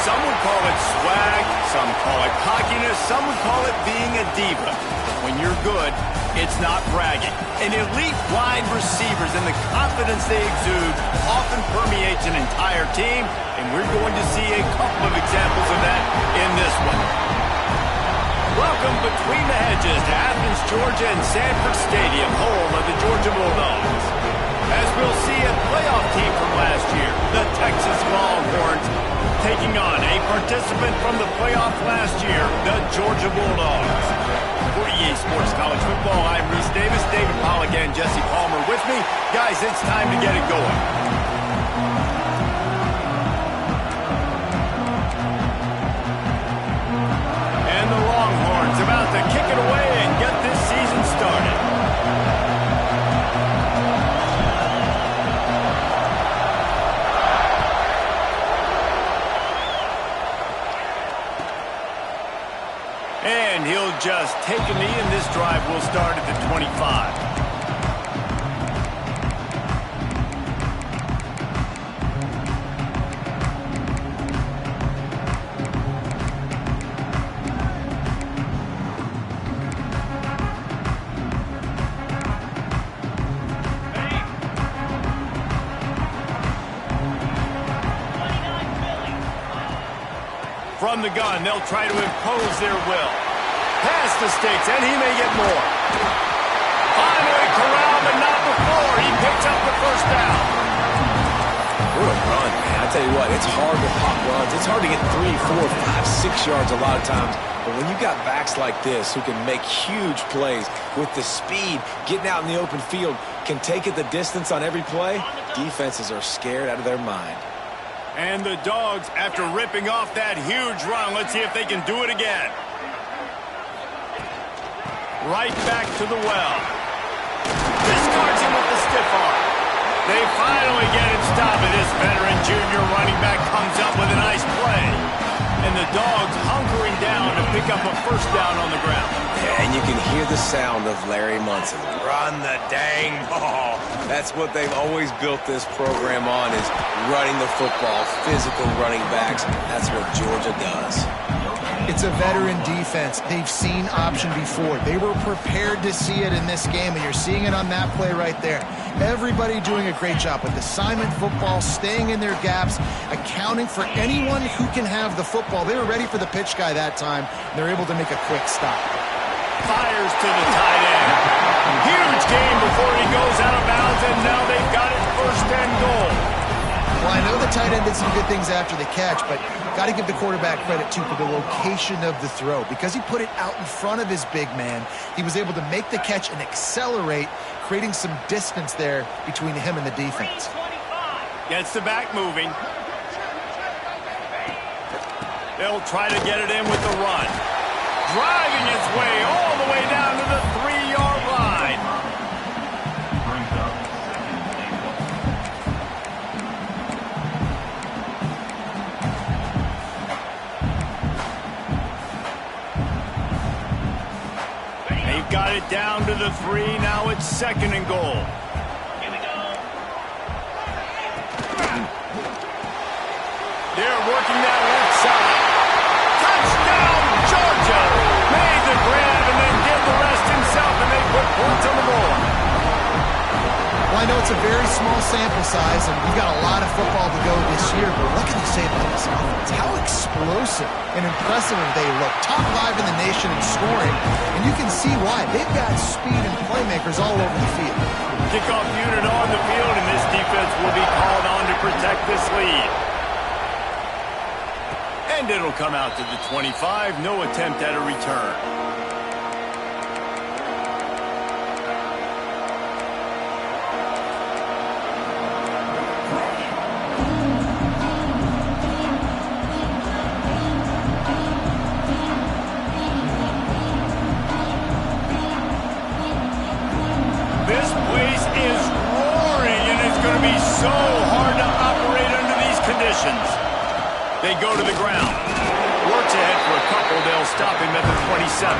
Some would call it swag, some call it cockiness, some would call it being a diva. When you're good, it's not bragging. And elite wide receivers and the confidence they exude often permeates an entire team, and we're going to see a couple of examples of that in this one. Welcome between the hedges to Athens, Georgia and Sanford Stadium, home of the Georgia Bulldogs. As we'll see a playoff team from last year, the Texas Longhorns, taking on a participant from the playoff last year, the Georgia Bulldogs. For EA Sports College Football, I'm Reese Davis, David Pollack and Jesse Palmer with me. Guys, it's time to get it going. And the Longhorns about to kick it away and get this season started. And he'll just take a knee, and this drive will start at the 25. From the gun, they'll try to impose their will. Past the sticks, and he may get more. Finally corralled, but not before. He picks up the first down. What a run, man. I tell you what, it's hard to pop runs. It's hard to get 3, 4, 5, 6 yards a lot of times. But when you got backs like this who can make huge plays with the speed, getting out in the open field, can take it the distance on every play, defenses are scared out of their mind. And the Dogs, after ripping off that huge run, let's see if they can do it again. Right back to the well. Discards him with the stiff arm. They finally get him stopped, and this veteran junior running back comes up with a nice play. And the Dogs hunkering down to pick up a first down on the ground. Yeah, and you can hear the sound of Larry Munson. Run the dang ball. That's what they've always built this program on, is running the football, physical running backs. That's what Georgia does. It's a veteran defense. They've seen option before. They were prepared to see it in this game, and you're seeing it on that play right there. Everybody doing a great job with assignment football, staying in their gaps, accounting for anyone who can have the football. They were ready for the pitch guy that time, and they're able to make a quick stop. Fires to the tight end. Huge game before he goes out of bounds, and now they've got it first and goal. Well, I know the tight end did some good things after the catch, but got to give the quarterback credit, too, for the location of the throw. Because he put it out in front of his big man, he was able to make the catch and accelerate, creating some distance there between him and the defense. Gets the back moving. They'll try to get it in with the run. Driving its way all the way down to the 3-yard line. A They've got it down to the 3. Now it's 2nd and goal. They're working that left side. Touchdown, Georgia! Made the grab and then did the rest himself, and they put points on the board. Well, I know it's a very small sample size, and we've got a lot of football to go this year, but what can you say about this offense? How explosive and impressive they look. Top 5 in the nation in scoring, and you can see why. They've got speed and playmakers all over the field. Kickoff unit on the field, and this defense will be called on to protect this lead. And it'll come out to the 25. No attempt at a return. This place is roaring, and it's going to be so hard to operate under these conditions. They go to the ground. Works ahead for a couple. They'll stop him at the 27.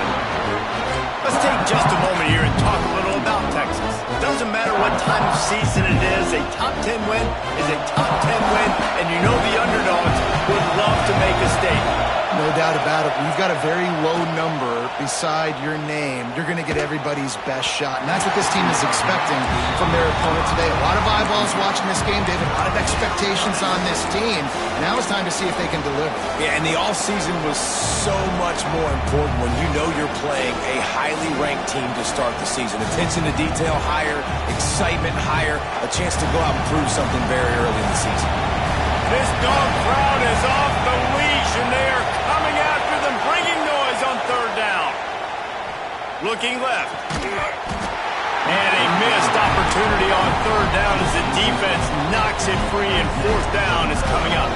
Let's take just a moment here and talk a little about Texas. Doesn't matter what time of season it is, a top 10 win is a top 10 win, and you know the underdogs would love to make a statement. No doubt about it. You've got a very low number beside your name. You're going to get everybody's best shot, and that's what this team is expecting from their opponent today. A lot of eyeballs watching this game, David. A lot of expectations on this team. Now it's time to see if they can deliver. Yeah, and the offseason was so much more important when you know you're playing a highly ranked team to start the season. Attention to detail higher, excitement higher, a chance to go out and prove something very early in the season. This dog crowd is off the leash, and they are coming after them, bringing noise on 3rd down. Looking left. And a missed opportunity on 3rd down as the defense knocks it free, and 4th down is coming up.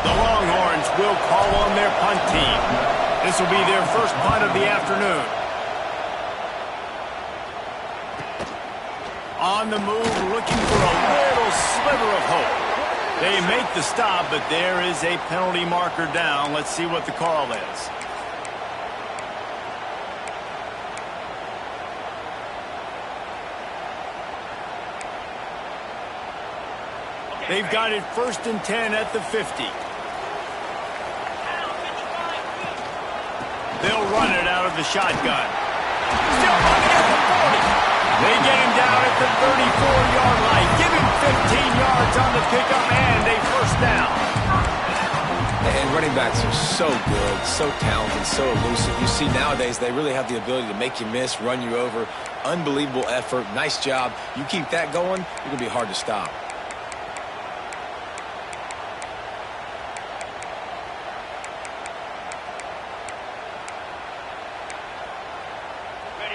The Longhorns will call on their punt team. This will be their first punt of the afternoon. On the move, looking for a little sliver of hope. They make the stop, but there is a penalty marker down. Let's see what the call is. They've got it 1st and 10 at the 50. They'll run it out of the shotgun. Still running at the 40. They get him down at the 34-yard line. Give him 15 yards on the pickup and a 1st down. And running backs are so good, so talented, so elusive. You see nowadays they really have the ability to make you miss, run you over. Unbelievable effort. Nice job. You keep that going, you're going to be hard to stop.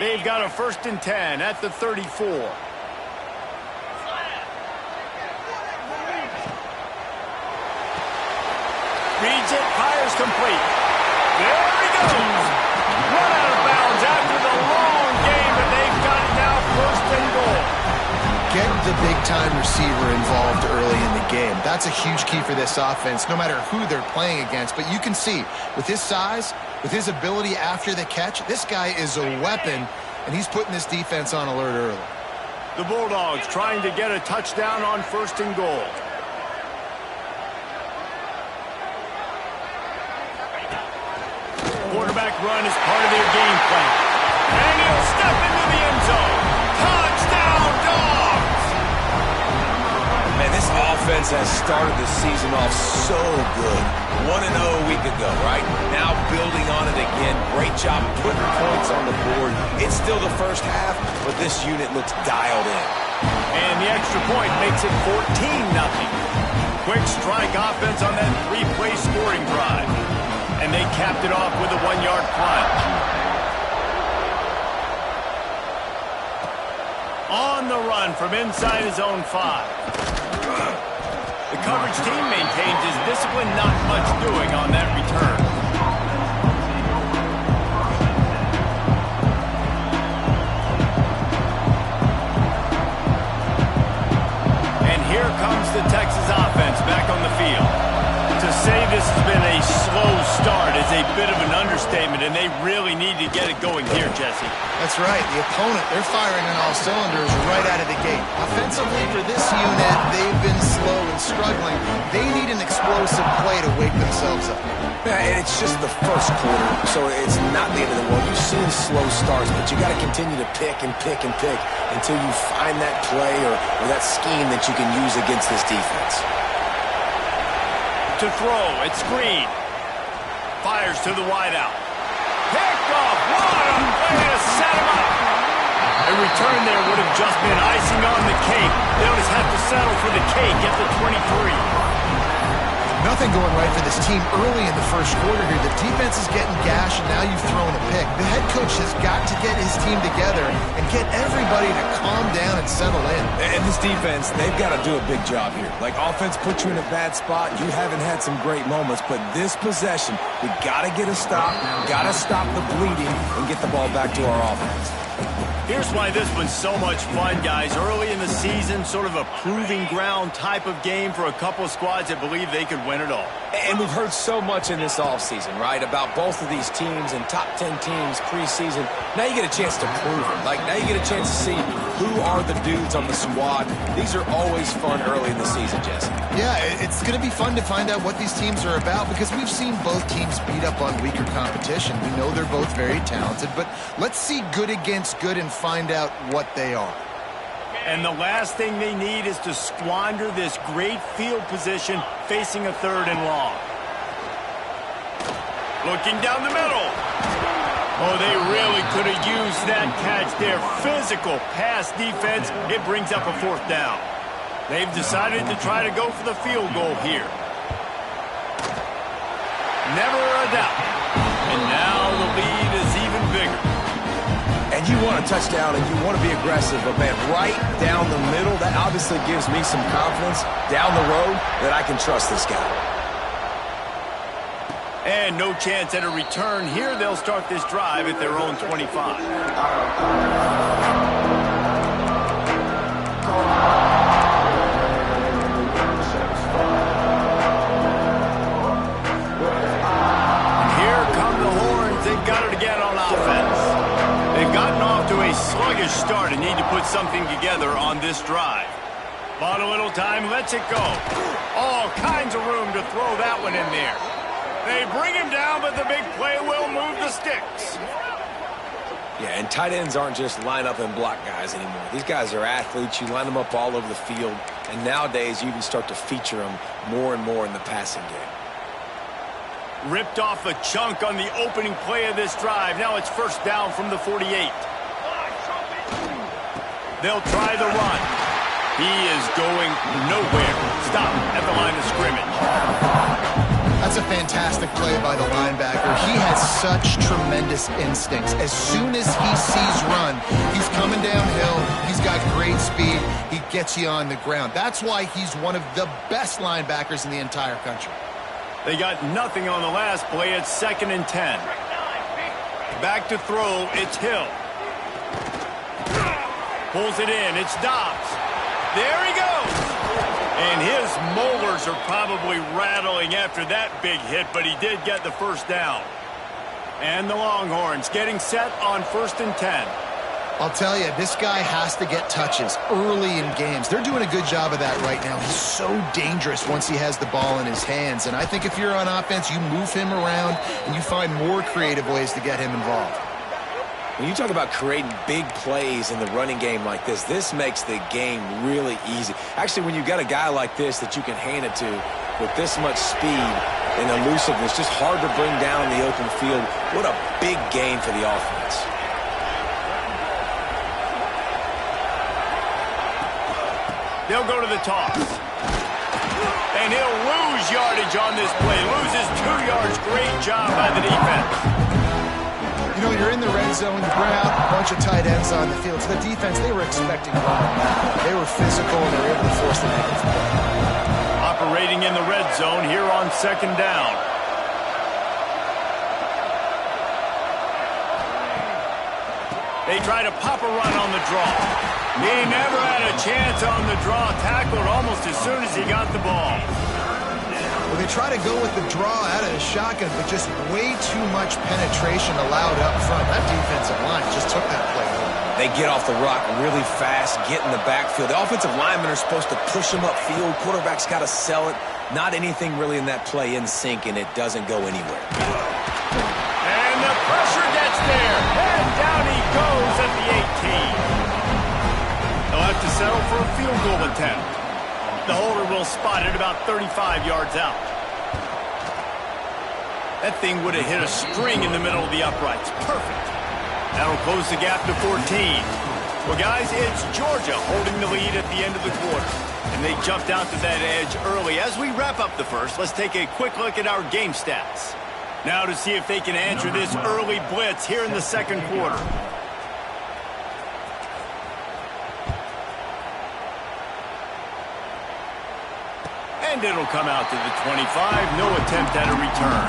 They've got a 1st and 10 at the 34. Reads it, fires complete. There he goes. Run out of bounds after the long game, but they've got it now 1st and goal. Get the big-time receiver involved early in the game. That's a huge key for this offense, no matter who they're playing against. But you can see, with his size, with his ability after the catch, this guy is a weapon, and he's putting this defense on alert early. The Bulldogs trying to get a touchdown on 1st and goal. Quarterback run is part of their game plan. And he'll step into the end zone. Touchdown, Dogs! Man, this offense has started the season off so good. 1-0 a week ago, right? Now building on it again. Great job putting points on the board. It's still the first half, but this unit looks dialed in. And the extra point makes it 14-0. Quick strike offense on that 3-play scoring drive. And they capped it off with a 1-yard plunge. On the run from inside his own 5. The coverage team maintains his discipline, not much doing on that return. And here comes the Texas offense back on the field. To say this has been a slow start is a bit of an understatement and they really need to get it going here, Jesse. That's right. The opponent, they're firing on all cylinders right out of the gate. Offensively for this unit, they've been slow and struggling. They need an explosive play to wake themselves up. Yeah, and it's just the first quarter, so it's not the end of the world. You've seen slow starts, but you got to continue to pick and pick and pick until you find that play or that scheme that you can use against this defense. To throw, it's Green. Fires to the wideout. Picked off. What a way to set him up. A return there would have just been icing on the cake. They'll just have to settle for the cake at the 23. Nothing going right for this team early in the first quarter here. The defense is getting gashed, and now you've thrown a pick. The head coach has got to get his team together and get everybody to calm down and settle in. And this defense, they've got to do a big job here. Like, offense put you in a bad spot. You haven't had some great moments, but this possession, we got to get a stop, got to stop the bleeding, and get the ball back to our offense. Here's why this one's so much fun, guys. Early in the season, sort of a proving ground type of game for a couple of squads that believe they could win it all. And we've heard so much in this offseason, right, about both of these teams and top 10 teams preseason. Now you get a chance to prove it. Like, now you get a chance to see who are the dudes on the squad. These are always fun early in the season, Jesse. Yeah, it's going to be fun to find out what these teams are about because we've seen both teams beat up on weaker competition. We know they're both very talented, but let's see good against good and find out what they are. And the last thing they need is to squander this great field position facing a 3rd and long. Looking down the middle. Oh, they really could have used that catch there. Physical pass defense. It brings up a 4th down. They've decided to try to go for the field goal here. Never a doubt. And now the lead is even bigger. And you want a touchdown and you want to be aggressive, but man, right down the middle, that obviously gives me some confidence down the road that I can trust this guy. And no chance at a return here. They'll start this drive at their own 25. They've got it again on offense. They've gotten off to a sluggish start and need to put something together on this drive. Bought a little time, lets it go. All kinds of room to throw that one in there. They bring him down, but the big play will move the sticks. Yeah, and tight ends aren't just line up and block guys anymore. These guys are athletes. You line them up all over the field, and nowadays you can start to feature them more and more in the passing game. Ripped off a chunk on the opening play of this drive. Now it's 1st down from the 48. They'll try the run. He is going nowhere. Stop at the line of scrimmage. That's a fantastic play by the linebacker. He has such tremendous instincts. As soon as he sees run, he's coming downhill. He's got great speed. He gets you on the ground. That's why he's one of the best linebackers in the entire country. They got nothing on the last play. It's 2nd and 10. Back to throw. It's Hill. Pulls it in. It's Dobbs. There he goes. And his molars are probably rattling after that big hit, but he did get the 1st down. And the Longhorns getting set on 1st and 10. I'll tell you, this guy has to get touches early in games. They're doing a good job of that right now. He's so dangerous once he has the ball in his hands. And I think if you're on offense, you move him around and you find more creative ways to get him involved. When you talk about creating big plays in the running game like this makes the game really easy. Actually, when you've got a guy like this that you can hand it to with this much speed and elusiveness, just hard to bring down the open field. What a big gain for the offense. They'll go to the toss. And he'll lose yardage on this play. Loses 2 yards. Great job by the defense. You know, you're in the red zone. You bring out a bunch of tight ends on the field. So the defense, they were expecting run. They were physical, and they were able to force the negative play. Operating in the red zone here on 2nd down. They try to pop a run on the draw. He never had a chance on the draw. Tackled almost as soon as he got the ball. Well, They try to go with the draw out of the shotgun, but just way too much penetration allowed up front. That defensive line just took that play over. They get off the rock really fast, get in the backfield. The offensive linemen are supposed to push them upfield. Quarterback's got to sell it. Not anything really in that play in sync, and it doesn't go anywhere. And the pressure gets there. And down he goes at the 18. They'll have to settle for a field goal attempt. The holder will spot it about 35 yards out. That thing would have hit a string in the middle of the uprights. Perfect. That'll close the gap to 14. Well, guys, it's Georgia holding the lead at the end of the quarter. And they jumped out to that edge early. As we wrap up the first, let's take a quick look at our game stats. Now to see if they can answer this early blitz here in the second quarter. And it'll come out to the 25. No attempt at a return.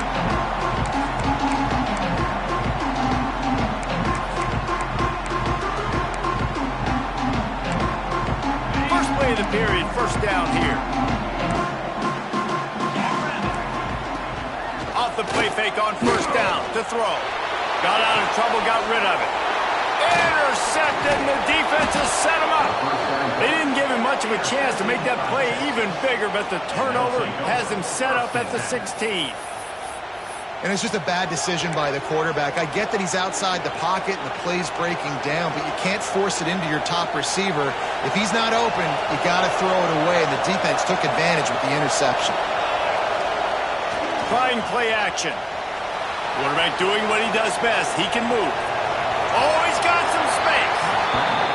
Play of the period, first down here. Off the play fake on first down to throw. Got out of trouble, got rid of it. Intercepted, and the defense has set him up. They didn't give him much of a chance to make that play even bigger, but the turnover has him set up at the 16. And it's just a bad decision by the quarterback. I get that he's outside the pocket and the play's breaking down, but you can't force it into your top receiver. If he's not open, you got to throw it away, and the defense took advantage with the interception. Trying play action. Quarterback doing what he does best. He can move. Oh, he's got some space.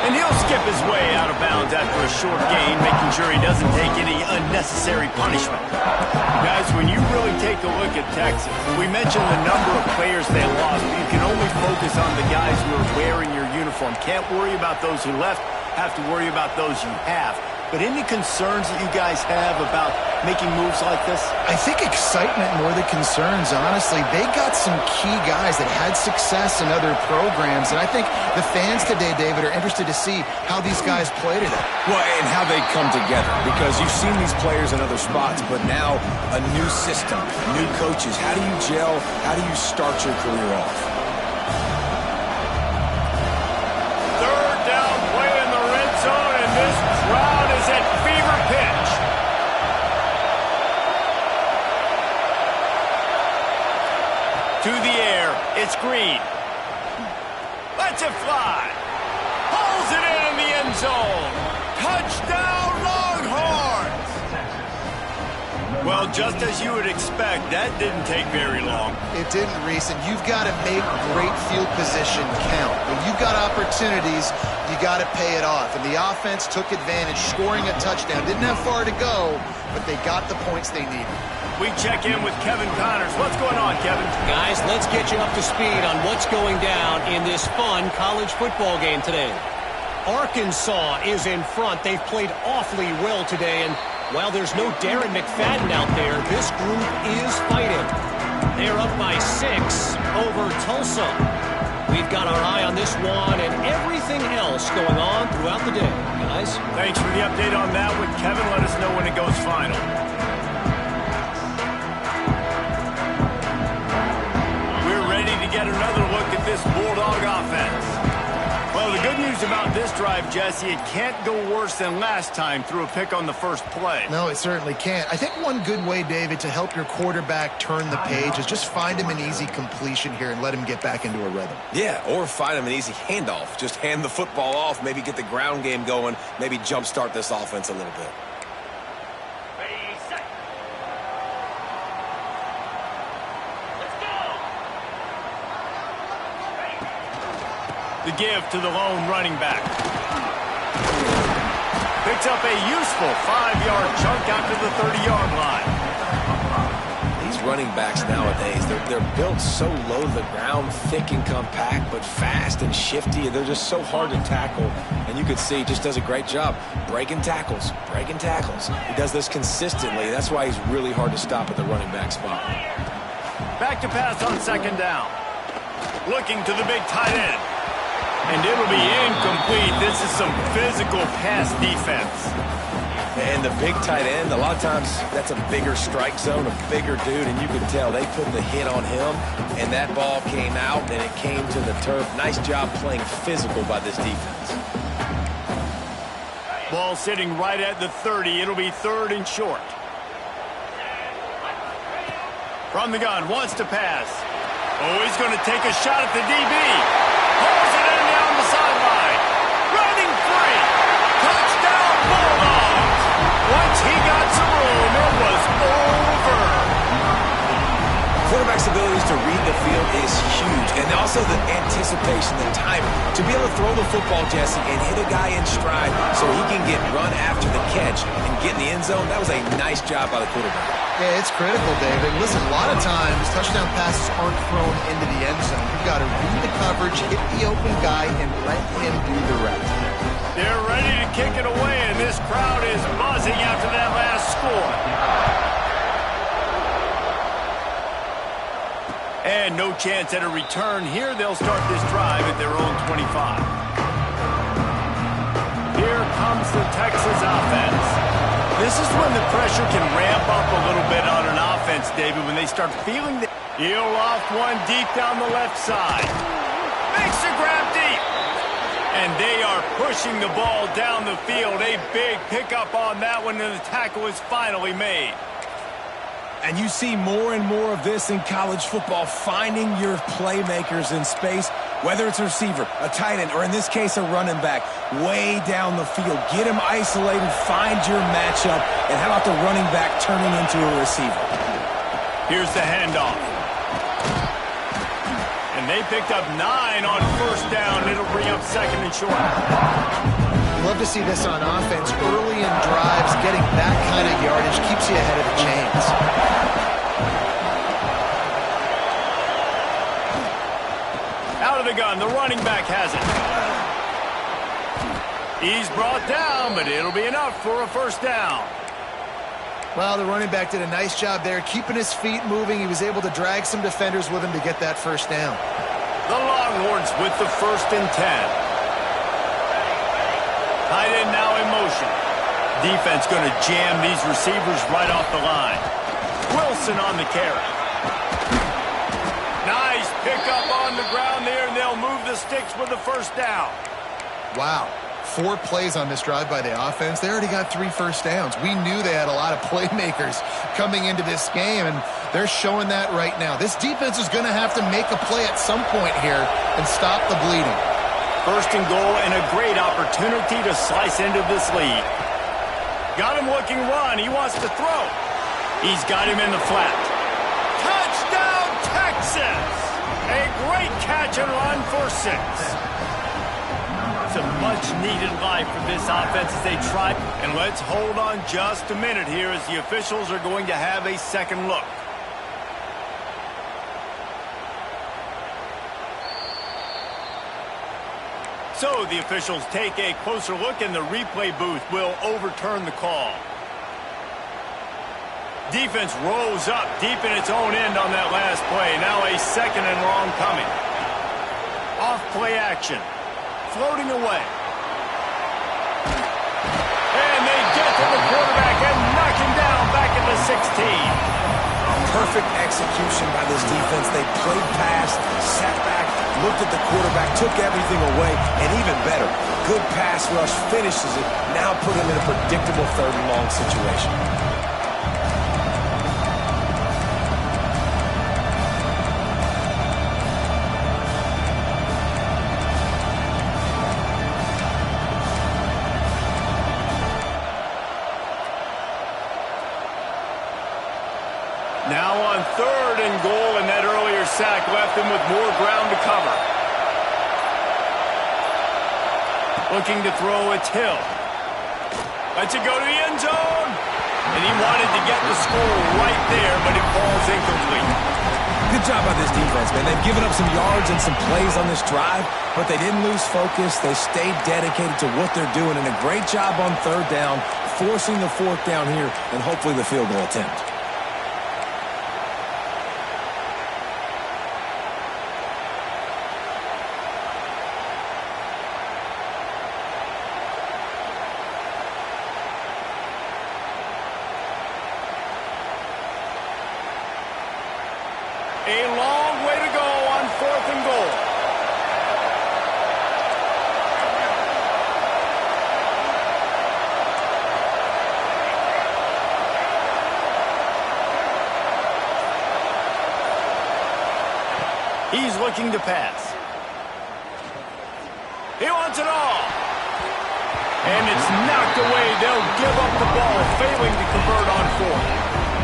And he'll skip his way out of bounds after a short gain, making sure he doesn't take any unnecessary punishment. Guys, when you really take a look at Texas, we mentioned the number of players they lost. You can only focus on the guys who are wearing your uniform. Can't worry about those who left. Have to worry about those you have. But any concerns that you guys have about making moves like this? I think excitement more than concerns, honestly. They got some key guys that had success in other programs, and I think the fans today, David, are interested to see how these guys play today. Well, and how they come together, because you've seen these players in other spots, but now a new system, new coaches. How do you gel? How do you start your career off? Third down play in the red zone, and this crowd is at fever pitch. To the air, it's Green. Lets it fly. Pulls it in the end zone. Touchdown, Longhorns! Well, just as you would expect, that didn't take very long. It didn't, Reese, and you've got to make great field position count. When you've got opportunities, you got to pay it off. And the offense took advantage, scoring a touchdown. Didn't have far to go, but they got the points they needed. We check in with Kevin Connors. What's going on, Kevin? Guys, let's get you up to speed on what's going down in this fun college football game today. Arkansas is in front. They've played awfully well today, and while there's no Darren McFadden out there, this group is fighting. They're up by 6 over Tulsa. We've got our eye on this one and everything else going on throughout the day, guys. Thanks for the update on that with Kevin. Let us know when it goes final. We're ready to get another look at this Bulldog offense. Well, the good news about this drive, Jesse, it can't go worse than last time through a pick on the first play. No, it certainly can't. I think one good way, David, to help your quarterback turn the page is just find him an easy completion here and let him get back into a rhythm. Yeah, or find him an easy handoff. Just hand the football off, maybe get the ground game going, maybe jumpstart this offense a little bit. The give to the lone running back. Picks up a useful 5-yard chunk out to the 30-yard line. These running backs nowadays, they're built so low to the ground, thick and compact, but fast and shifty. They're just so hard to tackle. And you can see he just does a great job breaking tackles, breaking tackles. He does this consistently. That's why he's really hard to stop at the running back spot. Back to pass on second down. Looking to the big tight end. And it'll be incomplete. This is some physical pass defense. And the big tight end, a lot of times that's a bigger strike zone, a bigger dude, and you can tell they put the hit on him, and that ball came out, and it came to the turf. Nice job playing physical by this defense. Ball sitting right at the 30. It'll be 3rd and short. From the gun, wants to pass. Oh, he's going to take a shot at the DB. Pulls it in down the sideline. Running free. Touchdown, Bulldogs. Once he got some room, it was over. Quarterback's abilities to read the field is huge, and also the anticipation, the timing. To be able to throw the football, Jesse, and hit a guy in stride so he can get run after the catch and get in the end zone, that was a nice job by the quarterback. Yeah, it's critical, David. Listen, a lot of times, touchdown passes aren't thrown into the end zone. You've got to read the coverage, hit the open guy, and let him do the rest. They're ready to kick it away, and this crowd is buzzing after that last score. And no chance at a return here. They'll start this drive at their own 25. Here comes the Texas offense. This is when the pressure can ramp up a little bit on an offense, David, when they start feeling the... He'll loft one deep down the left side. Makes a grab deep. And they are pushing the ball down the field. A big pickup on that one, and the tackle is finally made. And you see more and more of this in college football, finding your playmakers in space, whether it's a receiver, a tight end, or in this case, a running back, way down the field. Get him isolated, find your matchup, and how about the running back turning into a receiver? Here's the handoff. And they picked up 9 on 1st down. It'll bring up 2nd and short. Love to see this on offense. Early in drives, getting that kind of yardage keeps you ahead of the chains. Out of the gun, the running back has it. He's brought down, but it'll be enough for a 1st down. Well, the running back did a nice job there, keeping his feet moving. He was able to drag some defenders with him to get that 1st down. The Longhorns with the 1st and 10. Tight end now in motion. Defense going to jam these receivers right off the line. Wilson on the carry. Nice pickup on the ground there, and they'll move the sticks with the 1st down. Wow. 4 plays on this drive by the offense. They already got 3 1st downs. We knew they had a lot of playmakers coming into this game, and they're showing that right now. This defense is going to have to make a play at some point here and stop the bleeding. 1st and goal, and a great opportunity to slice into this lead. Got him looking run. He wants to throw. He's got him in the flat. Touchdown, Texas! A great catch and run for 6. It's a much-needed life for this offense as they try. And let's hold on just a minute here as the officials are going to have a second look. So the officials take a closer look, and the replay booth will overturn the call. Defense rolls up deep in its own end on that last play. Now a 2nd and long coming. Off play action. Floating away. And they get to the quarterback and knock him down back at the 16. Perfect execution by this defense. They played past, sat back, looked at the quarterback, took everything away, and even better, good pass rush, finishes it, now put him in a predictable 3rd and long situation. Now on 3rd and goal, and that earlier sack left him with more ground to cover. Looking to throw, it's Hill. Lets it go to the end zone. And he wanted to get the score right there, but it falls incomplete. Good job by this defense, man. They've given up some yards and some plays on this drive, but they didn't lose focus. They stayed dedicated to what they're doing, and a great job on 3rd down, forcing the 4th down here, and hopefully the field goal attempt. He's looking to pass. He wants it all. And it's knocked away. They'll give up the ball, failing to convert on fourth.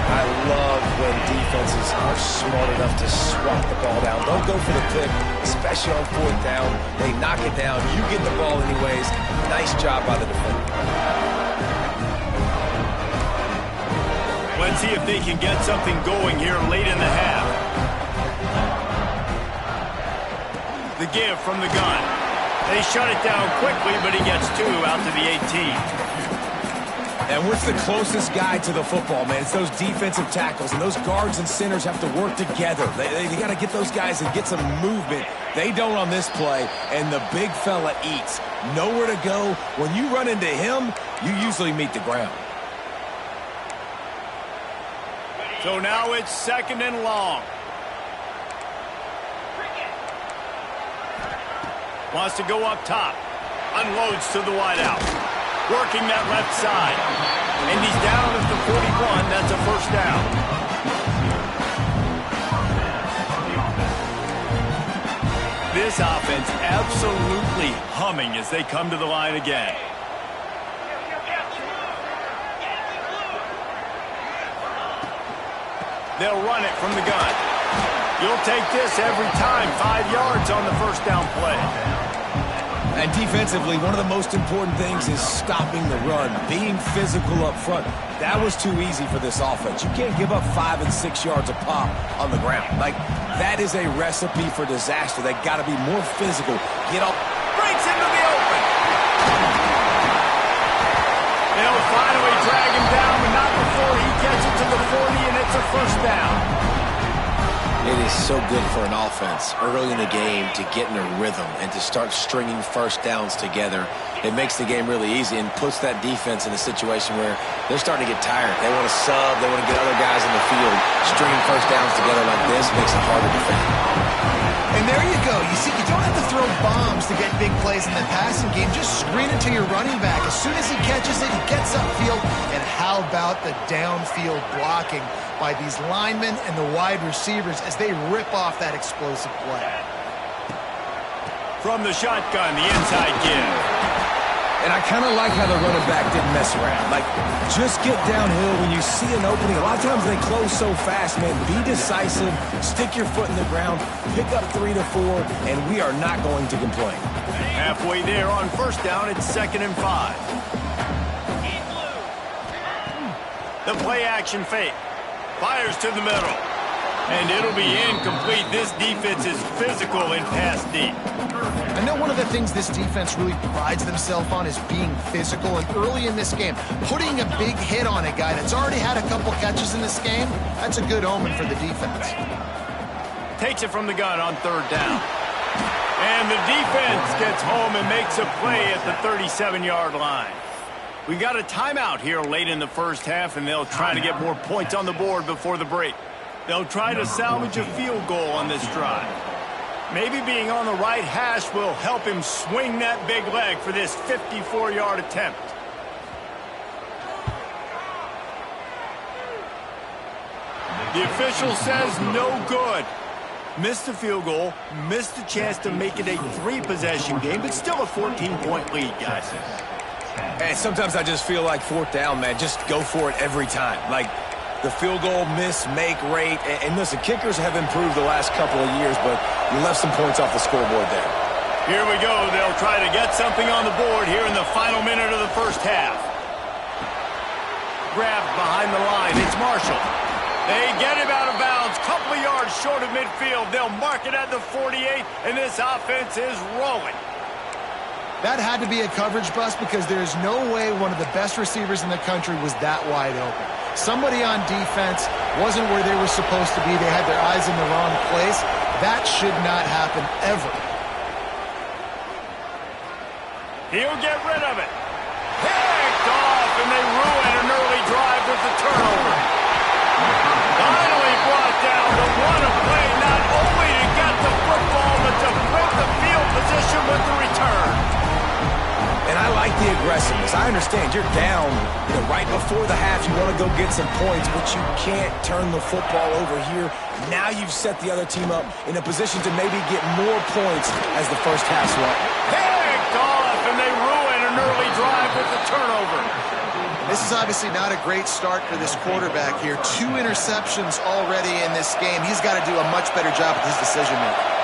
I love when defenses are smart enough to swat the ball down. Don't go for the pick, especially on fourth down. They knock it down. You get the ball anyways. Nice job by the defender. Let's see if they can get something going here late in the half. The give from the gun. They shut it down quickly, but he gets 2 out to the 18. And what's the closest guy to the football, man? It's those defensive tackles, and those guards and centers have to work together. They got to get those guys and get some movement. They don't on this play, and the big fella eats. Nowhere to go. When you run into him, you usually meet the ground. So now it's 2nd and long. Wants to go up top. Unloads to the wideout. Working that left side. And he's down at the 41. That's a first down. This offense absolutely humming as they come to the line again. They'll run it from the gun. You'll take this every time. 5 yards on the first down play. And defensively, one of the most important things is stopping the run, being physical up front. That was too easy for this offense. You can't give up 5 and 6 yards a pop on the ground. Like, that is a recipe for disaster. They got to be more physical. Get up. Breaks into the open. They'll finally drag him down, but not before he gets it to the 40, and it's a first down. It is so good for an offense early in the game to get in a rhythm and to start stringing first downs together. It makes the game really easy and puts that defense in a situation where they're starting to get tired. They want to sub. They want to get other guys in the field. Stringing first downs together like this makes it hard to defend. And there you go. You see, you don't have to throw bombs to get big plays in the passing game. Just screen it to your running back. As soon as he catches it, he gets upfield. And how about the downfield blocking by these linemen and the wide receivers as they rip off that explosive play. From the shotgun, the inside give. And I kind of like how the running back didn't mess around. Like, just get downhill when you see an opening. A lot of times they close so fast, man. Be decisive, stick your foot in the ground, pick up 3 to 4, and we are not going to complain. Halfway there on first down, it's 2nd and 5. The play action fake. Fires to the middle. And it'll be incomplete. This defense is physical and pass deep. I know one of the things this defense really prides themselves on is being physical. And early in this game, putting a big hit on a guy that's already had a couple catches in this game, that's a good omen for the defense. Takes it from the gun on 3rd down. And the defense gets home and makes a play at the 37-yard line. We got a timeout here late in the first half, and they'll try to get more points on the board before the break. They'll try to salvage a field goal on this drive. Maybe being on the right hash will help him swing that big leg for this 54-yard attempt. The official says no good. Missed the field goal, missed the chance to make it a 3-possession game, but still a 14-point lead, guys. And sometimes I just feel like 4th down, man. Just go for it every time. Like, the field goal miss, make rate. And listen, kickers have improved the last couple of years, but you left some points off the scoreboard there. Here we go. They'll try to get something on the board here in the final minute of the first half. Grabbed behind the line. It's Marshall. They get him out of bounds. Couple of yards short of midfield. They'll mark it at the 48, and this offense is rolling. That had to be a coverage bust because there is no way one of the best receivers in the country was that wide open. Somebody on defense wasn't where they were supposed to be. They had their eyes in the wrong place. That should not happen ever. He'll get rid of it. Picked off, and they ruin an early drive with the turnover. Finally brought down the one play, not only to get the football, but to put the field position with the return. And I like the aggressiveness. I understand you're down, right before the half. You want to go get some points, but you can't turn the football over here. Now you've set the other team up in a position to maybe get more points as the first half's won. Picked off, and they ruin an early drive with the turnover. This is obviously not a great start for this quarterback here. 2 interceptions already in this game. He's got to do a much better job with his decision-making.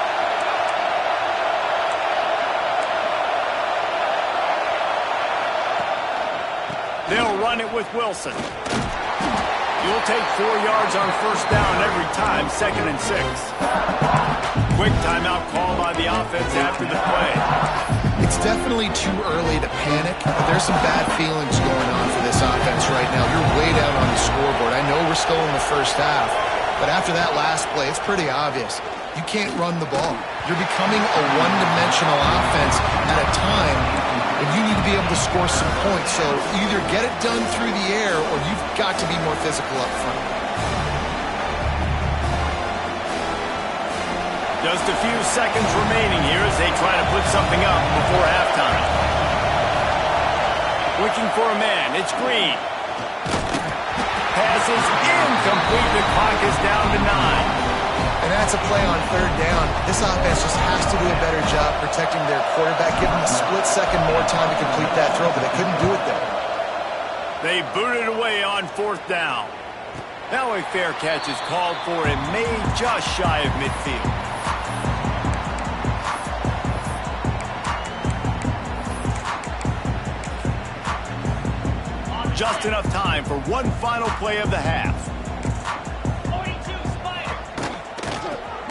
They'll run it with Wilson. You'll take 4 yards on first down every time, 2nd and 6. Quick timeout call by the offense after the play. It's definitely too early to panic, but there's some bad feelings going on for this offense right now. You're way down on the scoreboard. I know we're still in the first half, but after that last play, it's pretty obvious. You can't run the ball. You're becoming a one-dimensional offense at a time when you need to be able to score some points. So either get it done through the air or you've got to be more physical up front. Just a few seconds remaining here as they try to put something up before halftime. Looking for a man. It's Green. Pass is incomplete. The clock is down to 9. And that's a play on 3rd down. This offense just has to do a better job protecting their quarterback, give them a split second more time to complete that throw, but they couldn't do it there. They booted away on 4th down. Now a fair catch is called for and made just shy of midfield. Just enough time for one final play of the half.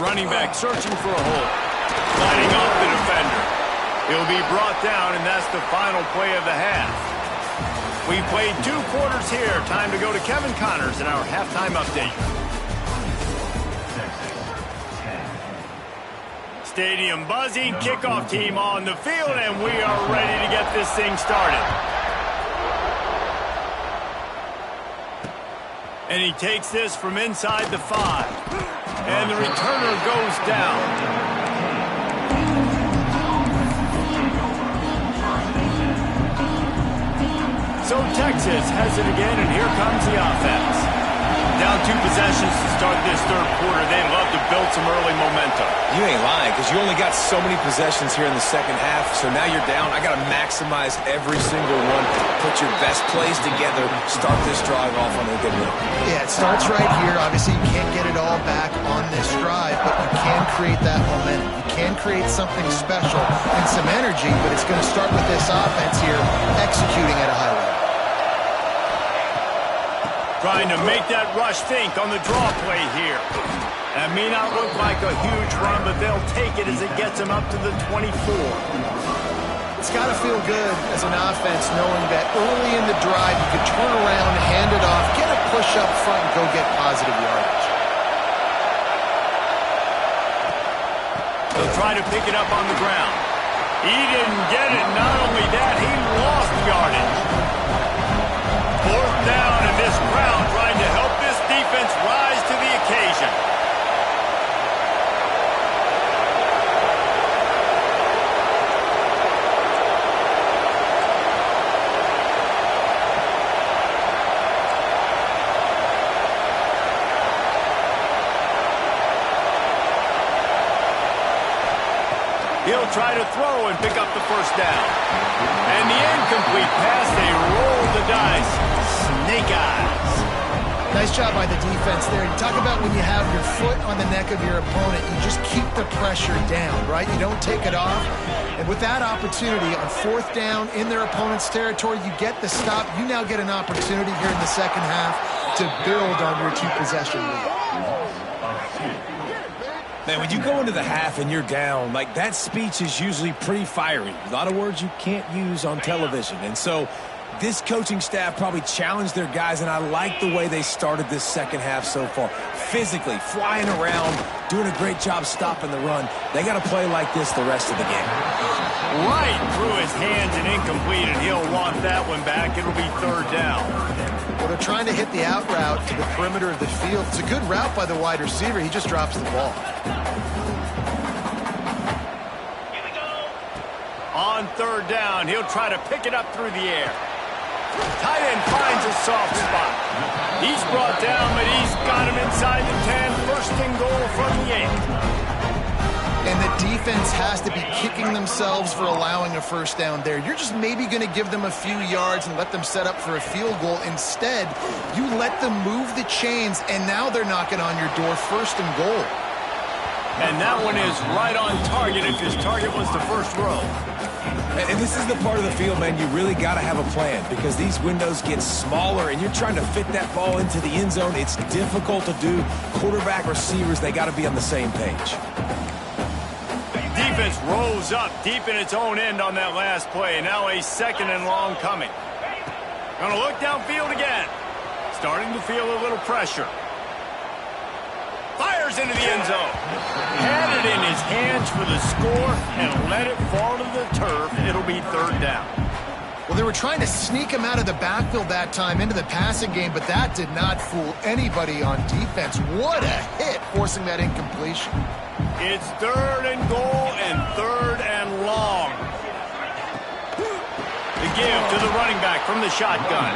Running back searching for a hole. Lining up the defender. He'll be brought down, and that's the final play of the half. We've played 2 quarters here. Time to go to Kevin Connors in our halftime update. Stadium buzzing. Kickoff team on the field, and we are ready to get this thing started. And he takes this from inside the 5. And the returner goes down. So Texas has it again, and here comes the offense. Down 2 possessions to start this 3rd quarter. They'd love to build some early momentum. You ain't lying, because you only got so many possessions here in the 2nd half, so now you're down. I got to maximize every single one. Put your best plays together. Start this drive off on a good note. Yeah, it starts right here. Obviously, you can't get it all back on this drive, but you can create that momentum. You can create something special and some energy, but it's going to start with this offense here executing at a high level. Trying to make that rush think on the draw play here. That may not look like a huge run, but they'll take it as it gets them up to the 24. It's got to feel good as an offense knowing that early in the drive you can turn around, hand it off, get a push up front, and go get positive yardage. They'll try to pick it up on the ground. He didn't get it. Not only that, he lost yardage. 4th down, and this crowd trying to help this defense rise to the occasion. He'll try to throw and pick up the 1st down. And the incomplete pass, they roll the dice. Snake eyes. Nice job by the defense there. You talk about when you have your foot on the neck of your opponent, you just keep the pressure down, right? You don't take it off. And with that opportunity on 4th down in their opponent's territory, you get the stop. You now get an opportunity here in the 2nd half to build on your 2-possession lead. Man, when you go into the half and you're down, like that speech is usually pretty fiery. A lot of words you can't use on television. And so this coaching staff probably challenged their guys, and I like the way they started this 2nd half so far. Physically, flying around, doing a great job stopping the run. They got to play like this the rest of the game. Right through his hands and incomplete, and he'll want that one back. It'll be 3rd down. Well, they're trying to hit the out route to the perimeter of the field. It's a good route by the wide receiver. He just drops the ball. On on third down. He'll try to pick it up through the air. Tight end finds a soft spot. He's brought down, but he's got him inside the 10. First and goal from the 8. And the defense has to be kicking themselves for allowing a first down there. You're just maybe going to give them a few yards and let them set up for a field goal. Instead, you let them move the chains, and now they're knocking on your door, first and goal. And that one is right on target if his target was the first row. And this is the part of the field, man, you really got to have a plan because these windows get smaller and you're trying to fit that ball into the end zone. It's difficult to do. Quarterback, receivers, they got to be on the same page. Defense rolls up deep in its own end on that last play. Now a second and long coming. Gonna look downfield again. Starting to feel a little pressure. Fires into the end zone. Had it in his hands for the score and let it fall to the turf. It'll be third down. Well, they were trying to sneak him out of the backfield that time into the passing game, but that did not fool anybody on defense. What a hit, forcing that incompletion. It's third and goal and third and long. The give to the running back from the shotgun.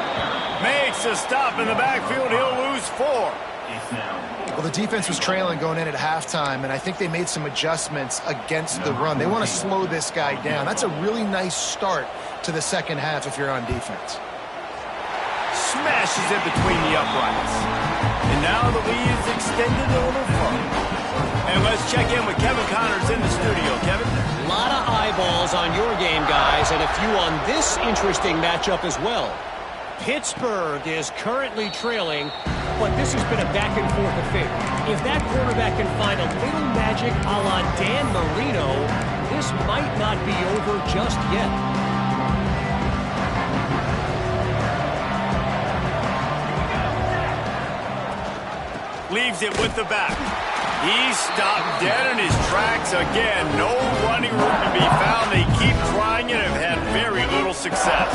Makes a stop in the backfield. He'll lose 4. Well, the defense was trailing going in at halftime, and I think they made some adjustments against the run. They want to slow this guy down. That's a really nice start to the second half if you're on defense. Smashes it between the uprights. And now the lead is extended a little further. And let's check in with Kevin Connors in the studio. Kevin? A lot of eyeballs on your game, guys, and a few on this interesting matchup as well. Pittsburgh is currently trailing, but this has been a back-and-forth affair. If that quarterback can find a little magic a la Dan Marino, this might not be over just yet. Leaves it with the back. He's stopped dead in his tracks again. No running room to be found. They keep trying and have had very little success.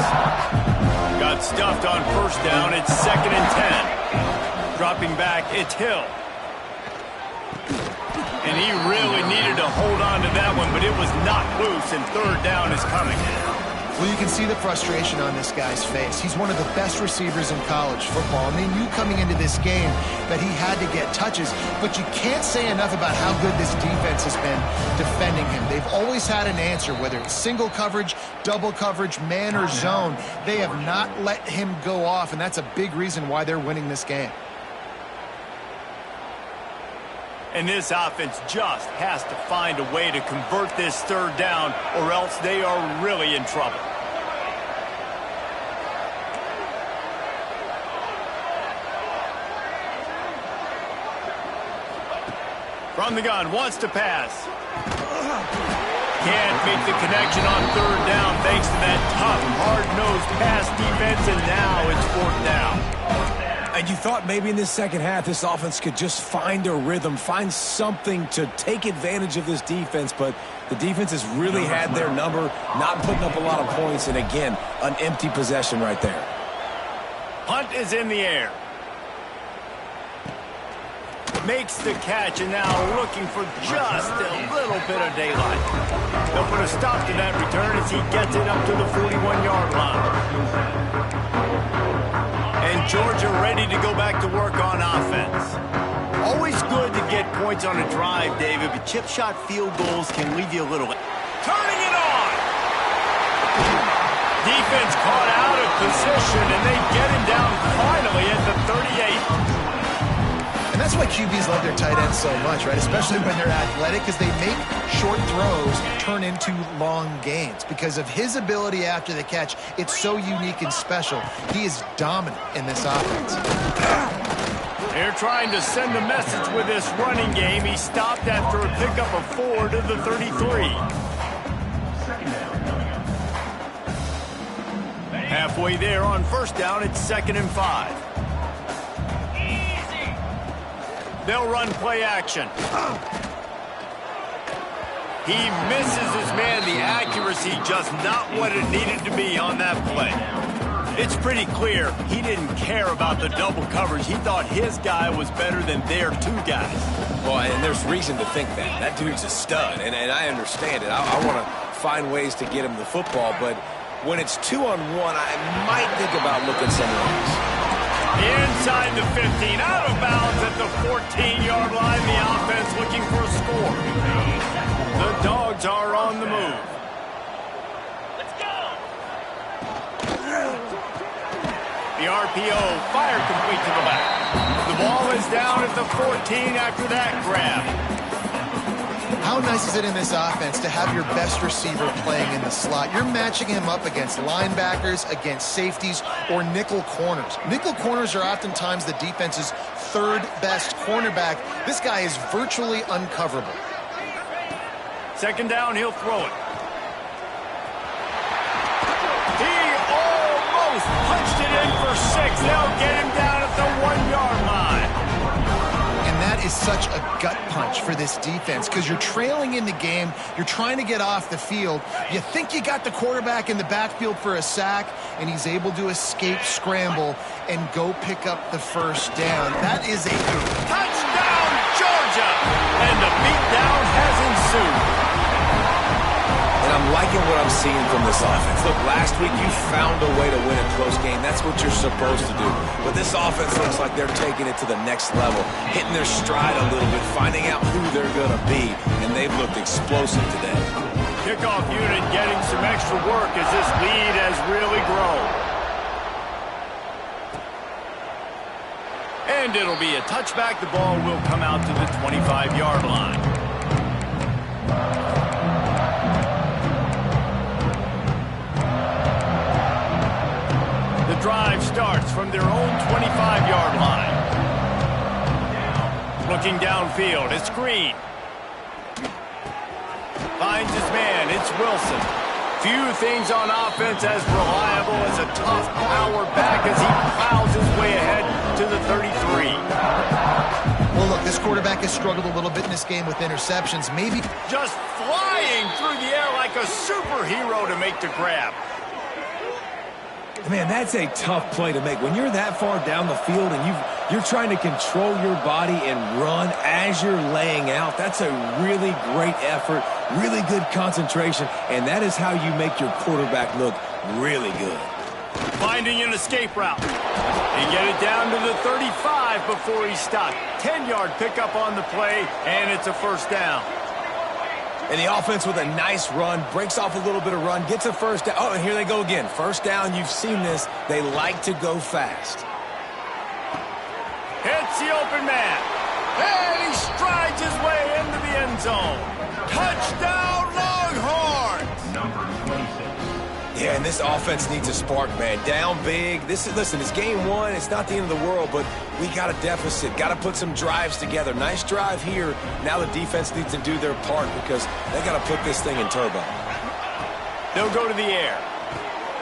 Got stuffed on first down. It's second and 10. Dropping back, it's Hill. And he really needed to hold on to that one, but it was not loose, and third down is coming. Well, you can see the frustration on this guy's face. He's one of the best receivers in college football, and they knew coming into this game that he had to get touches, but you can't say enough about how good this defense has been defending him. They've always had an answer, whether it's single coverage, double coverage, man or zone. They have not let him go off, and that's a big reason why they're winning this game. And this offense just has to find a way to convert this third down, or else they are really in trouble. From the gun, wants to pass. Can't make the connection on third down thanks to that tough, hard-nosed pass defense, and now it's fourth down. And you thought maybe in this second half this offense could just find a rhythm, find something to take advantage of this defense, but the defense has really had their number, not putting up a lot of points, and again, an empty possession right there. Punt is in the air. Makes the catch, and now looking for just a little bit of daylight. They'll put a stop to that return as he gets it up to the 41-yard line. And Georgia ready to go back to work on offense. Always good to get points on a drive, David, but chip shot field goals can leave you a little... Turning it on! Defense caught out of position, and they get him down finally at the 38. And that's why QBs love their tight ends so much, right? Especially when they're athletic, because they make short throws turn into long gains. Because of his ability after the catch, it's so unique and special. He is dominant in this offense. They're trying to send a message with this running game. He stopped after a pickup of 4 to the 33. Halfway there on first down, it's 2nd and 5. They'll run play action. He misses his man. The accuracy just not what it needed to be on that play. It's pretty clear he didn't care about the double coverage. He thought his guy was better than their 2 guys. Well, and there's reason to think that. That dude's a stud, and I understand it. I want to find ways to get him the football, but when it's 2-on-1, I might think about looking somewhere else. Inside the 15, out of bounds at the 14-yard line. The offense looking for a score. The Dogs are on the move. Let's go. The RPO, fire complete to the back. The ball is down at the 14 after that grab. How nice is it in this offense to have your best receiver playing in the slot? You're matching him up against linebackers, against safeties, or nickel corners. Nickel corners are oftentimes the defense's third best cornerback. This guy is virtually uncoverable. Second down, he'll throw it. He almost punched it in for 6. They'll get him down at the 1-yard line. And that is such a gut punch for this defense because you're trailing in the game. You're trying to get off the field. You think you got the quarterback in the backfield for a sack, and he's able to escape scramble and go pick up the first down. That is a touchdown, Georgia! And the beatdown has ensued. And I'm liking what I'm seeing from this offense. Look, last week you found a way to win a close game. That's what you're supposed to do. But this offense looks like they're taking it to the next level, hitting their stride a little bit, finding out who they're going to be, and they've looked explosive today. Kickoff unit getting some extra work as this lead has really grown. And it'll be a touchback. The ball will come out to the 25-yard line. Drive starts from their own 25-yard line. Looking downfield, it's Green. Finds his man, it's Wilson. Few things on offense as reliable as a tough power back as he plows his way ahead to the 33. Well, look, this quarterback has struggled a little bit in this game with interceptions. Maybe just flying through the air like a superhero to make the grab. Man, that's a tough play to make. When you're that far down the field and you're trying to control your body and run as you're laying out, that's a really great effort, really good concentration, and that is how you make your quarterback look really good. Finding an escape route. They get it down to the 35 before he stopped. 10-yard pickup on the play, and it's a first down. And the offense with a nice run, breaks off a little bit of run, gets a first down. Oh, and here they go again. First down, you've seen this. They like to go fast. Hits the open man. And he strides his way into the end zone. Touchdown, Longhorns! Number 26. Yeah, and this offense needs a spark, man. Down big. Listen, it's game one. It's not the end of the world, but we got a deficit. Got to put some drives together. Nice drive here. Now the defense needs to do their part because they got to put this thing in turbo. They'll go to the air.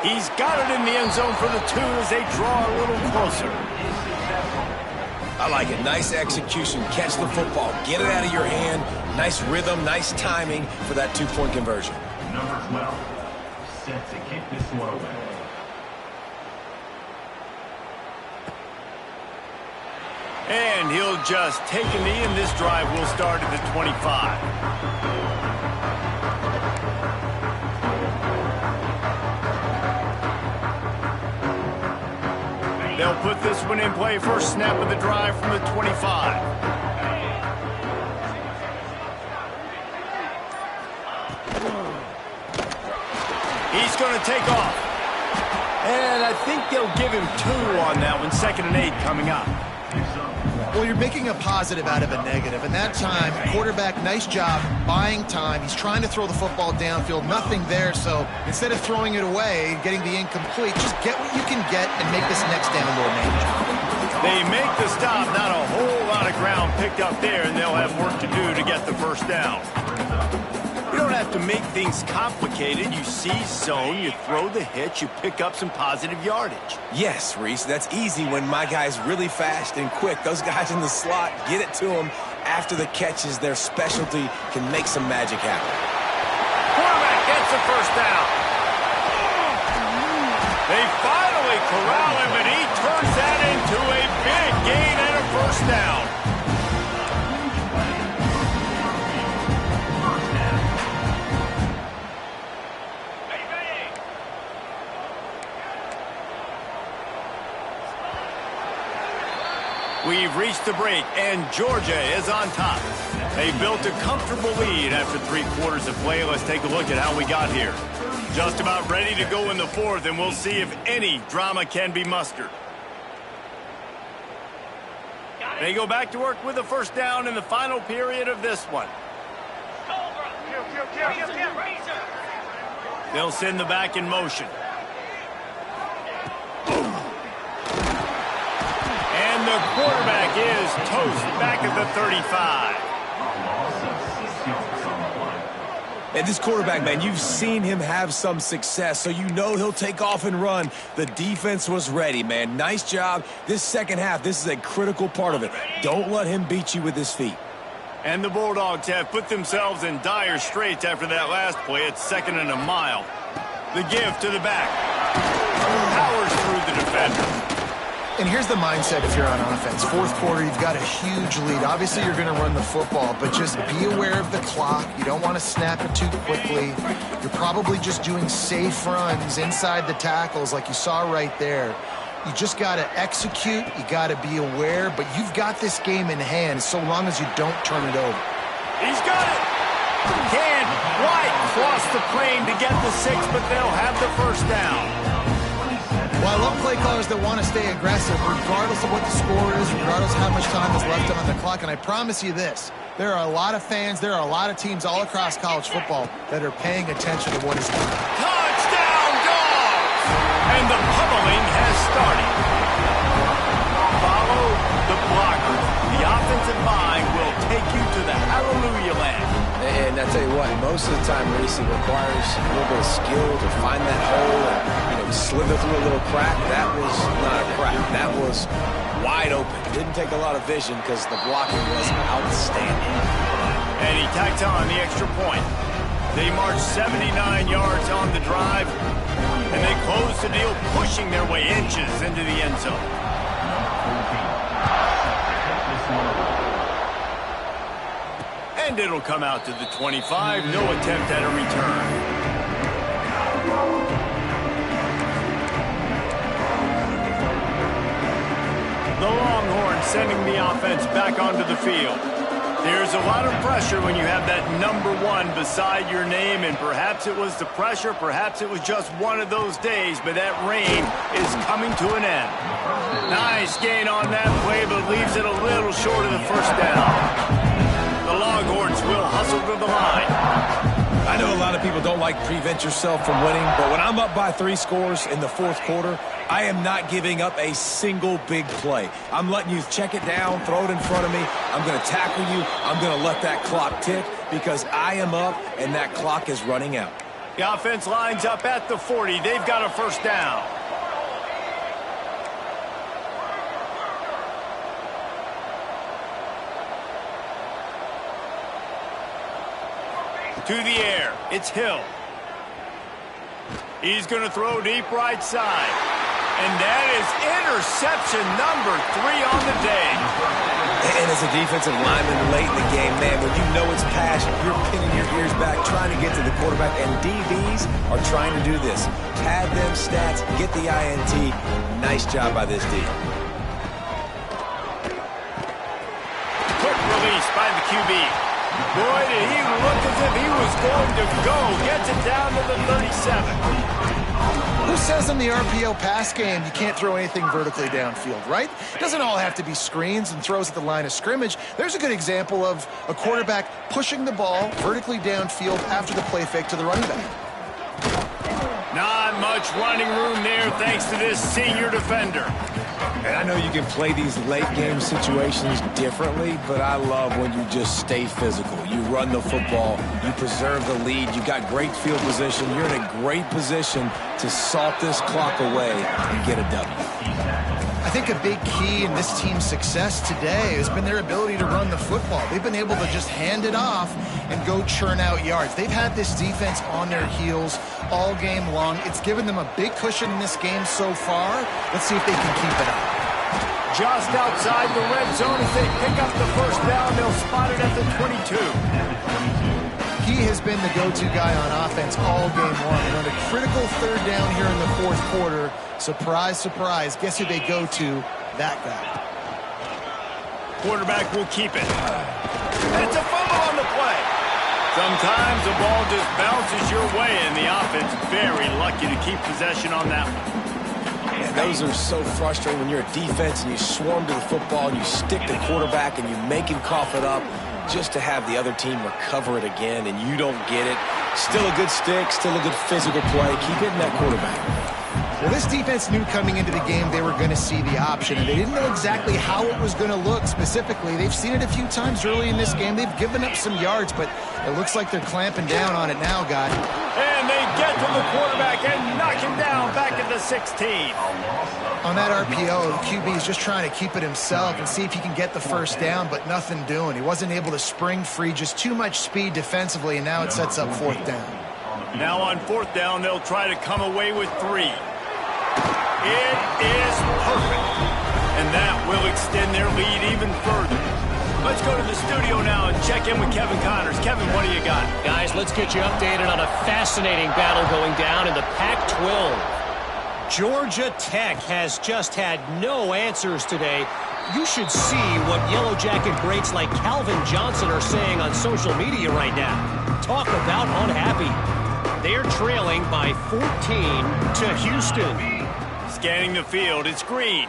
He's got it in the end zone for the 2 as they draw a little closer. I like it. Nice execution. Catch the football. Get it out of your hand. Nice rhythm, nice timing for that 2-point conversion. Number 12. Set to kick this one away. And he'll just take a knee, and this drive will start at the 25. They'll put this one in play. First snap of the drive from the 25. He's going to take off. And I think they'll give him 2 on that one. 2nd and 8 coming up. Well, you're making a positive out of a negative. And that time, quarterback, nice job buying time. He's trying to throw the football downfield. Nothing there. So instead of throwing it away and getting the incomplete, just get what you can get and make this next down more manageable. They make the stop. Not a whole lot of ground picked up there, and they'll have work to do to get the first down. You don't have to make things complicated. You see zone, you throw the hitch, you pick up some positive yardage. Yes, Reese, that's easy when my guy's really fast and quick. Those guys in the slot, get it to them after the catch is their specialty, can make some magic happen. Quarterback gets the first down. They finally corral him, and he turns that into a big gain and a first down. We've reached the break, and Georgia is on top. They built a comfortable lead after 3 quarters of play. Let's take a look at how we got here. Just about ready to go in the 4th, and we'll see if any drama can be mustered. They go back to work with a first down in the final period of this one. They'll send the back in motion. And the quarterback is toast back at the 35. And this quarterback, man, you've seen him have some success, so you know he'll take off and run. The defense was ready, man. Nice job. This second half, this is a critical part of it. Don't let him beat you with his feet. And the Bulldogs have put themselves in dire straits after that last play. It's 2nd and a mile. The give to the back. Powers through the defender. And here's the mindset if you're on offense. 4th quarter, you've got a huge lead. Obviously, you're going to run the football, but just be aware of the clock. You don't want to snap it too quickly. You're probably just doing safe runs inside the tackles like you saw right there. You just got to execute. You got to be aware, but you've got this game in hand so long as you don't turn it over. He's got it. Can White cross the plane to get the 6, but they'll have the first down. Well, I love play callers that want to stay aggressive regardless of what the score is, regardless of how much time is left on the clock. And I promise you this, there are a lot of fans, there are a lot of teams all across college football that are paying attention to what is going on. Touchdown, Dogs! And the pummeling has started. Follow the blocker. The offensive line will take you to the hallelujah land. And I tell you what, most of the time, Reese, it requires a little bit of skill to find that hole and, slither through a little crack. That was not a crack. That was wide open. Didn't take a lot of vision because the blocking was outstanding. And he tacked on the extra point. They marched 79 yards on the drive, and they closed the deal, pushing their way inches into the end zone. And it'll come out to the 25. No attempt at a return. The Longhorns sending the offense back onto the field. There's a lot of pressure when you have that number 1 beside your name, and perhaps it was the pressure, perhaps it was just one of those days, but that reign is coming to an end. Nice gain on that play, but leaves it a little short of the first down. The Longhorns will hustle to the line. I know a lot of people don't like prevent yourself from winning, but when I'm up by 3 scores in the 4th quarter, I am not giving up a single big play. I'm letting you check it down, throw it in front of me. I'm going to tackle you. I'm going to let that clock tick because I am up and that clock is running out. The offense lines up at the 40. They've got a first down. To the air, it's Hill. He's going to throw deep right side. And that is interception number 3 on the day. And as a defensive lineman late in the game, man, when you know it's passion, you're pinning your ears back, trying to get to the quarterback, and DBs are trying to do this. Pad them stats, get the INT. Nice job by this D. Quick release by the QB. Boy, did he look as if he was going to go. Gets it down to the 37. Who says in the RPO pass game you can't throw anything vertically downfield, right? It doesn't all have to be screens and throws at the line of scrimmage. There's a good example of a quarterback pushing the ball vertically downfield after the play fake to the running back. Not much running room there thanks to this senior defender. And I know you can play these late-game situations differently, but I love when you just stay physical. You run the football, you preserve the lead, you got great field position, you're in a great position to salt this clock away and get a W. I think a big key in this team's success today has been their ability to run the football. They've been able to just hand it off and go churn out yards. They've had this defense on their heels all game long. It's given them a big cushion in this game so far. Let's see if they can keep it up. Just outside the red zone as they pick up the first down. They'll spot it at the 22. He has been the go-to guy on offense all game long. And on a critical third down here in the 4th quarter, surprise, surprise, guess who they go to? That guy. quarterback will keep it. And it's a fumble on the play. Sometimes the ball just bounces your way, and the offense very lucky to keep possession on that one. Man, those are so frustrating when you're a defense and you swarm to the football and you stick the quarterback and you make him cough it up just to have the other team recover it again and you don't get it. Still a good stick, still a good physical play. Keep hitting that quarterback. Well, this defense knew coming into the game they were going to see the option, and they didn't know exactly how it was going to look specifically. They've seen it a few times early in this game. They've given up some yards, but it looks like they're clamping down on it now, guy. And they get to the quarterback and knock him down back at the 16. On that RPO, the QB is just trying to keep it himself and see if he can get the first down, but nothing doing. He wasn't able to spring free, just too much speed defensively, and now it sets up fourth down. Now on fourth down, they'll try to come away with 3. It is perfect. And that will extend their lead even further. Let's go to the studio now and check in with Kevin Connors. Kevin, what do you got? Guys, let's get you updated on a fascinating battle going down in the Pac-12. Georgia Tech has just had no answers today. You should see what Yellow Jacket greats like Calvin Johnson are saying on social media right now. Talk about unhappy. They're trailing by 14 to Houston. Scanning the field, it's Green.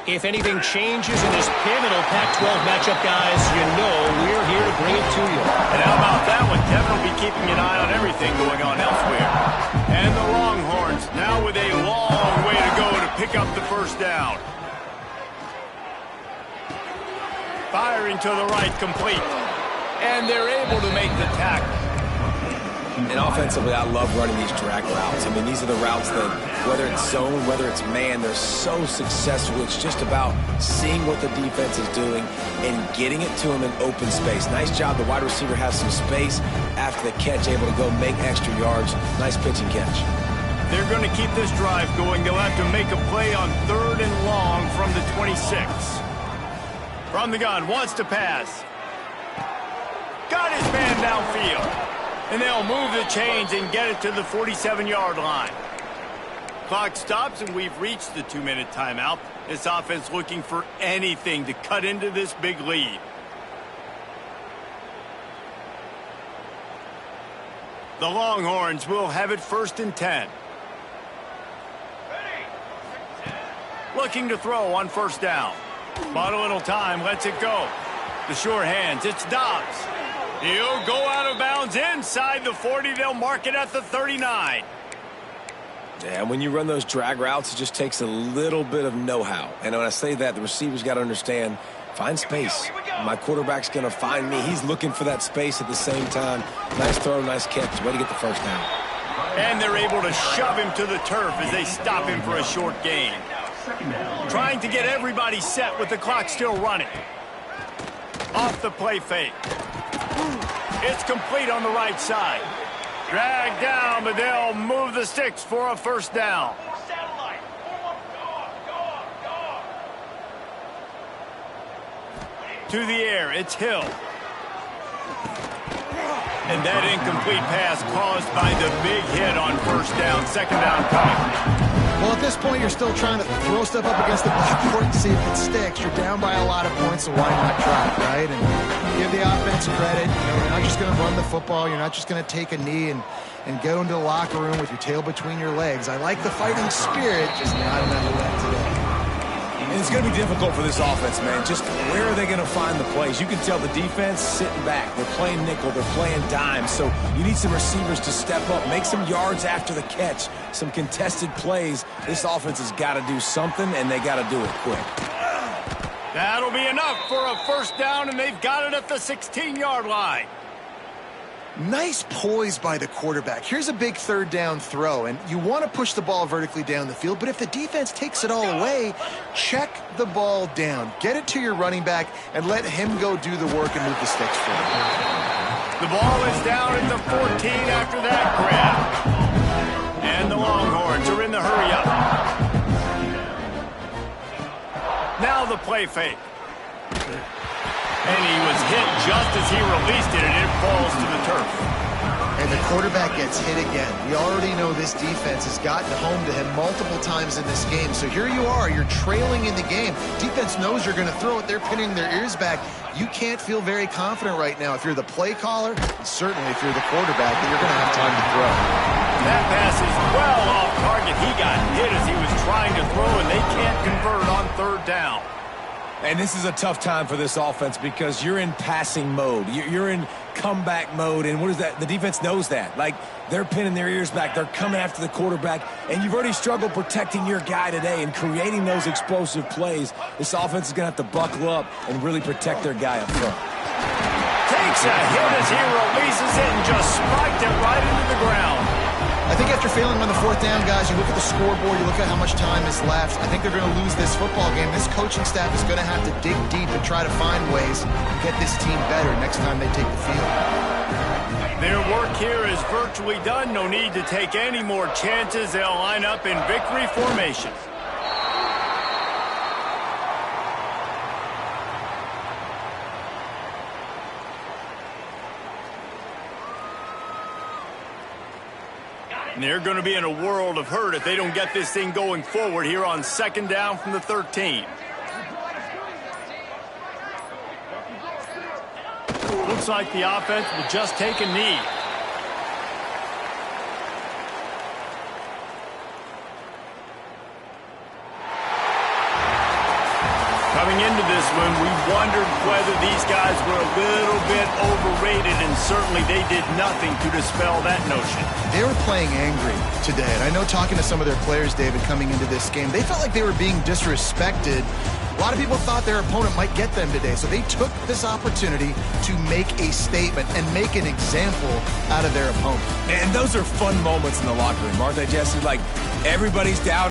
If anything changes in this pivotal Pac-12 matchup, guys, you know we're here to bring it to you. And how about that one? Kevin will be keeping an eye on everything going on elsewhere. And the Longhorns now with a long way to go to pick up the first down. Firing to the right, complete. And they're able to make the tackle. And offensively, I love running these drag routes. I mean, these are the routes that, whether it's zone, whether it's man, they're so successful. It's just about seeing what the defense is doing and getting it to them in open space. Nice job. The wide receiver has some space after the catch, able to go make extra yards. Nice pitch and catch. They're going to keep this drive going. They'll have to make a play on 3rd and long from the 26. From the gun, wants to pass. Got his man downfield. And they'll move the chains and get it to the 47-yard line. Clock stops, and we've reached the 2-minute timeout. This offense looking for anything to cut into this big lead. The Longhorns will have it 1st and 10. Looking to throw on 1st down. Bought a little time, lets it go. The sure hands, it's Dobbs. He'll go out of bounds inside the 40. They'll mark it at the 39. Yeah, when you run those drag routes, it just takes a little bit of know-how. And when I say that, the receivers got to understand, find space. My quarterback's going to find me. He's looking for that space at the same time. Nice throw, nice catch. Way to get the first down. And they're able to shove him to the turf as they stop him for a short gain. Trying to get everybody set with the clock still running. Off the play fake. It's complete on the right side. Dragged down, but they'll move the sticks for a 1st down. To the air, it's Hill. And that incomplete pass caused by the big hit on 1st down, 2nd down coming. Well, at this point, you're still trying to throw stuff up against the blackboard and see if it sticks. You're down by a lot of points, so why not try, right? And give the offense credit. You know, you're not just going to run the football. You're not just going to take a knee and go into the locker room with your tail between your legs. I like the fighting spirit, just not enough of that today. And it's going to be difficult for this offense, man. Just where are they going to find the plays? You can tell the defense sitting back. They're playing nickel. They're playing dime. So you need some receivers to step up, make some yards after the catch, some contested plays. This offense has got to do something, and they got to do it quick. That'll be enough for a 1st down, and they've got it at the 16-yard line. Nice poise by the quarterback. Here's a big 3rd down throw, and you want to push the ball vertically down the field, but if the defense takes it all away, check the ball down. Get it to your running back and let him go do the work and move the sticks forward. The ball is down at the 14 after that grab. And the Longhorns are in the hurry-up. Now the play fake. And he was hit just as he released it, and it falls to the turf. And the quarterback gets hit again. We already know this defense has gotten home to him multiple times in this game. So here you are, you're trailing in the game. Defense knows you're going to throw it. They're pinning their ears back. You can't feel very confident right now if you're the play caller, and certainly if you're the quarterback, that you're going to have time to throw. That pass is well off target. He got hit as he was trying to throw, and they can't convert on third down. And this is a tough time for this offense because you're in passing mode. You're in comeback mode, and what is that? The defense knows that. Like, they're pinning their ears back. They're coming after the quarterback, and you've already struggled protecting your guy today and creating those explosive plays. This offense is going to have to buckle up and really protect their guy up front. Takes a hit as he releases it and just spiked it right into the ground. I think after failing on the fourth down, guys, you look at the scoreboard, you look at how much time is left. I think they're going to lose this football game. This coaching staff is going to have to dig deep and try to find ways to get this team better next time they take the field. Their work here is virtually done. No need to take any more chances. They'll line up in victory formation. And they're going to be in a world of hurt if they don't get this thing going forward here on second down from the 13. Looks like the offense will just take a knee. Coming into this one, we wondered whether these guys were a little bit overrated, and certainly they did nothing to dispel that notion. They were playing angry today, and I know talking to some of their players, David, coming into this game, they felt like they were being disrespected. A lot of people thought their opponent might get them today, so they took this opportunity to make a statement and make an example out of their opponent. And those are fun moments in the locker room, aren't they, Jesse? Like, everybody's down.